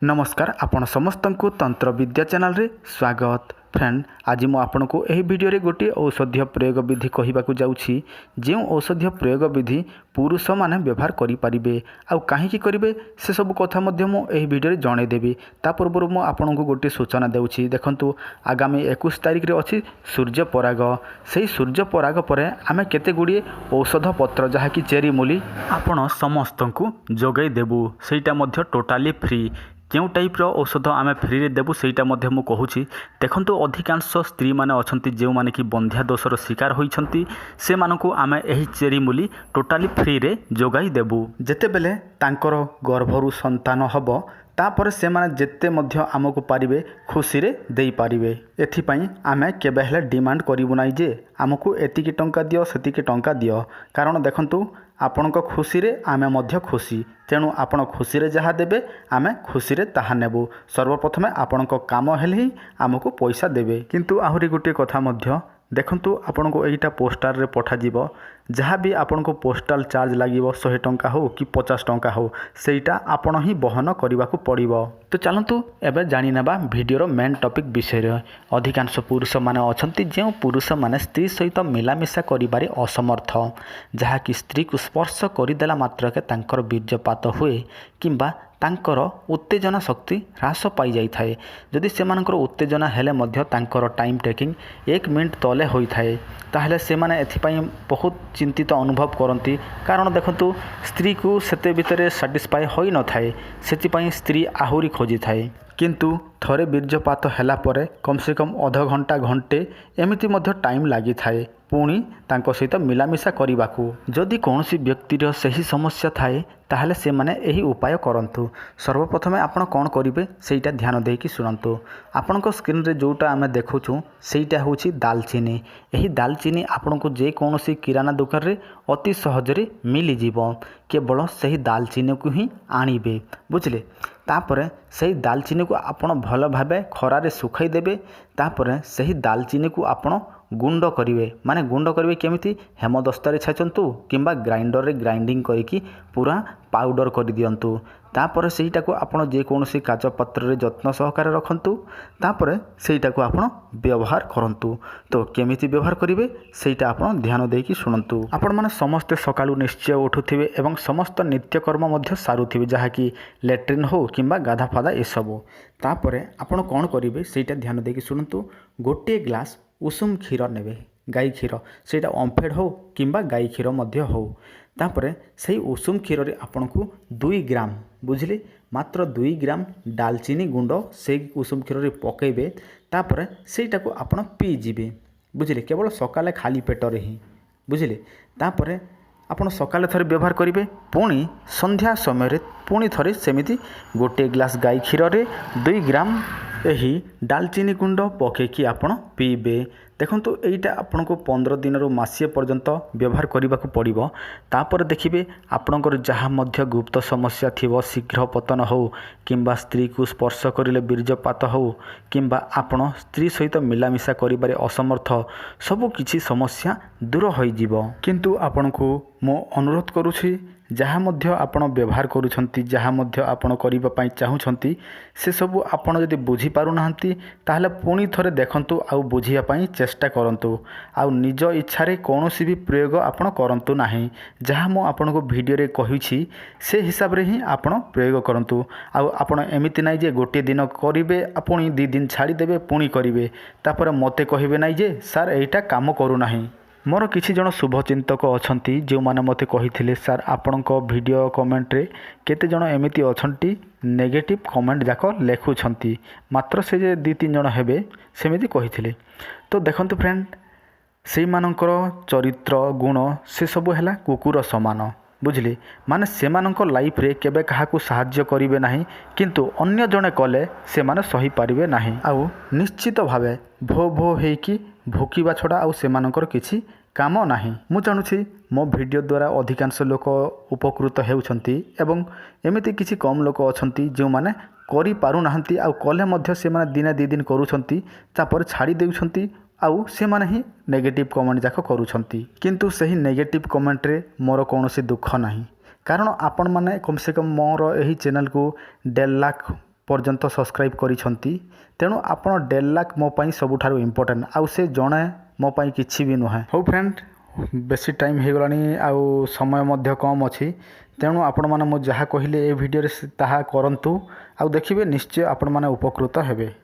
नमस्कार आपण समस्त को तंत्र विद्या चैनल रे स्वागत। फ्रेंड आज मु आपन को एही वीडियो रे गोटे औषधीय प्रयोग विधि कहबाकू जाउछि जे औषधीय प्रयोग विधि पुरुष माने व्यवहार करि परिबे आ काहे करिवे से सब कथा मध्य मु एही वीडियो रे जणे देबी। ता पूर्व मु आपन को गोटे सूचना देउछि। देखंतु आगामी 21 तारिख रे अछि सूर्य पराग। सेही सूर्य पराग परे आमे केते गुडी औषध पत्र जहा कि चेरी मूली आपण समस्त को जोगै देबु। सेटा मध्य टोटाली फ्री। क्यों टाइप औषध आम फ्री रे देबु सेटा मध्य मु कहूछि। देखंतु अधिकांश स्त्री माने अछंती जेउ माने कि बंध्या दोषर शिकार होइछंती से मानकु आमे एही चेरी मूली टोटाली फ्री रे जोगाई देबु। जेते बेले तांकर गर्भरु संतान हबो तापर से माने जेते मध्य आमको पारिबे खुशी रे देई पारिबे। एथि पई आमे केबे हेले डिमांड करिवु नै जे आमको एतिकी टंका दियो सेतिकी टंका दियो। कारण देखंतु आपणक खुशी रे आमे मध्य खुशी, तेणु आपण खुशी रे जहा देबे आमे खुशी रे ताहा नेबु। सर्वप्रथमे आपणक काम हेले ही आमको पैसा देबे। किंतु आहुरी गोटे कथा मध्य देखंतु आपनको एटा पोस्टार रे पठा जीवो। जहाँ भी आपनको पोस्टाल चार्ज लागिवो 100 टंका हो कि 50 टंका हो सेटा आपण ही बहन करने को पड़िबो। तो चलंतु एबे जानि नेबा वीडियोर मेन टॉपिक विषय रे। अधिकांश पुरुष माने अछंती जे पुरुष माने स्त्री सहित मिलामिशा करिबारे असमर्थ, जहा कि स्त्री को स्पर्श करिदेला मात्रके तांकर बीर्यपात हुए किंबा तांकर उत्तेजना शक्ति ह्रास पाई जाई थाए। जदि सेमानकर उत्तेजना हेले मध्य तांकर टाइम टेकिंग 1 मिनिट तले होई थाए ताहले से माने एथिपाई बहुत चिंतित अनुभव करती। कारण देखंतु स्त्री को सेते भितरे सैटिस्फाई होई न थाए, सेतिपाई स्त्री आहुरी खोजी थाए। किंतु थरे बीर्यपात हैला परे कम से कम आधा घंटा घंटे एमिति मध्य टाइम लागी थाए पुणी तांको सहित मिलामिशा करिबाकू। जदि कौनसी व्यक्तिर सही समस्या थाए ताहले से माने एही उपाय करंतु। सर्वप्रथमे आपण कोन करिवे सेटा ध्यान देकी सुनंतु। आपणको स्क्रीन रे जोटा आमे देखुछु सेटा होछि दालचीनी। एही दालचीनी आपणको जे कौनसी किराना दुकान रे अति सहजरे मिली जीवो। केवल सही दालचीनी को ही आनिबे, बुझले। तापरे सही दालचीनी को आपण भल भाबे खरा रे सुखाई देबे। तापरे सही दालचीनी को आपण गुंड करिवे। माने गुंड करिवे केमिति हेमदस्तारे छाचंतु किंबा ग्राइंडर रे ग्राइंडिंग करिकी पूरा पाउडर करि दियंतु। तापर सेटा को आपण जे कोनोसी काच पत्र रे जत्न सहकारे रखंतु। तापर सेटा को आपण व्यवहार करंतु। तो केमिति व्यवहार करिवे सेटा आपण ध्यान देकी सुनंतु। आपण माने समस्त सकाळु निश्चय उठुथिबे एवं समस्त नित्य कर्म मध्य सारुथिबे, जहा कि लैट्रिन हो किंबा गाधा फादा ए सब। तापर आपण कोन करिवे सेटा ध्यान देकी सुनंतु। गोटे ग्लास उषुम क्षीर नेबे, गाई क्षीर, सेटा ओम्फेड हो किंबा गाई क्षीर मध्य हो। तापरे सही उषुम क्षीर रे आपण को 2 ग्राम, बुझले, मात्र 2 ग्राम दालचीनी गुंड से उषुम क्षीर रे पकेबे। तापरे सेटा को आपण पी जिबे, बुझले, केवल सकाले खाली पेट रे ही, बुझले। तापरे आपण सकाले थरे व्यवहार करिवे, पुणी संध्या समय रे पुणी थरे सेमिति गोटे ग्लास गाई क्षीर रे 2 ग्राम एही दालचीनी गुंड पकेकी आपण पीबे। देखंतु एटा आपन को 15 दिन रो मासिए पर्यंत व्यवहार करने को पड़ो। तापर देखिए आपणकर जहाँ मध्य गुप्त समस्या थिबो, शीघ्र पतन हो किंबा स्त्री को स्पर्श करिले बीर्यपात हो किंबा आपण स्त्री सहित मिलामिशा करिबारे असमर्थ, सबु किछि समस्या दूर होई जिवो। किंतु आपन को मो अनुरोध करूछि जहाँ मध्य आपण व्यवहार करूछंती, जहाँ मध्य आपण करिबा पई चाहुछंती से सबु आपण जदि बुझी पारु नाहंती ताहले पुणी थरे देखंतु आउ बुझिया पई चेष्टा करंतु। आउ निज इच्छा रे कोनोसी भी प्रयोग आपण करंतु नाही। जहाँ मो आपण को वीडियो रे कहिछि से हिसाब रे ही आपण प्रयोग करंतु। आउ आपण एमिति नाही जे गोटे दिन करिवे पुणी 2 दिन छाड़ी देबे पुणी करिवे तापर मते कहिबे नाही जे सर एटा काम करू नाही। मोर किछि जण शुभचिंतक अछंती जो माने मते कहिथिले सर आपणको वीडियो कमेंट रे केते जण एमिति अछंती नेगेटिव कमेंट जाक लेखुछंती, मात्र से जे 2-3 जण हेबे सेमिति कहिथिले। तो देखंतु फ्रेंड सेई मानकर चरित्र गुण से सब हैला कुकुर समान, बुझले। माने सेमानक लाइफ रे केबे काहाकू साहाय्य करिवे नाही, किंतु अन्य जणे कले से माने सही पारिबे नाही। आउ निश्चित भावे भो भो हेकी भोकिबा छड़ा आउ सेमानकर किछि काम नाही। मु जानुछि मो वीडियो द्वारा अधिकांश लोक उपकृत हेउछंती एवं एमिति किछि कम लोक अछंती जो माने करि पारु नाहंती आउ कले मध्य से माने दिने 2 दिन करूछंती तापर छाड़ी देउछंती आउ से माने ही नेगेटिव कमेंट जाक करूछंती। किंतु सही नेगेटिव कमेंट रे मोर कोनोसी दुख नाही। कारण आपण माने कम से कम मोर एही चैनल को 1.5 लाख पर्यंत सब्सक्राइब करिसंती तेणु आपण 1.5 लाख मो पाई सबुठारु इम्पोर्टेंट आउ से जणे मो पाई किछि भी नुहे। हो फ्रेंड बेसी टाइम हो गलानी आउ समय मध्य कम अछि तेणु आपण माने मो जहा कहिले ए वीडियो रे ताहा करंतु आउ देखिबे निश्चय आपण माने उपकृत हेबे।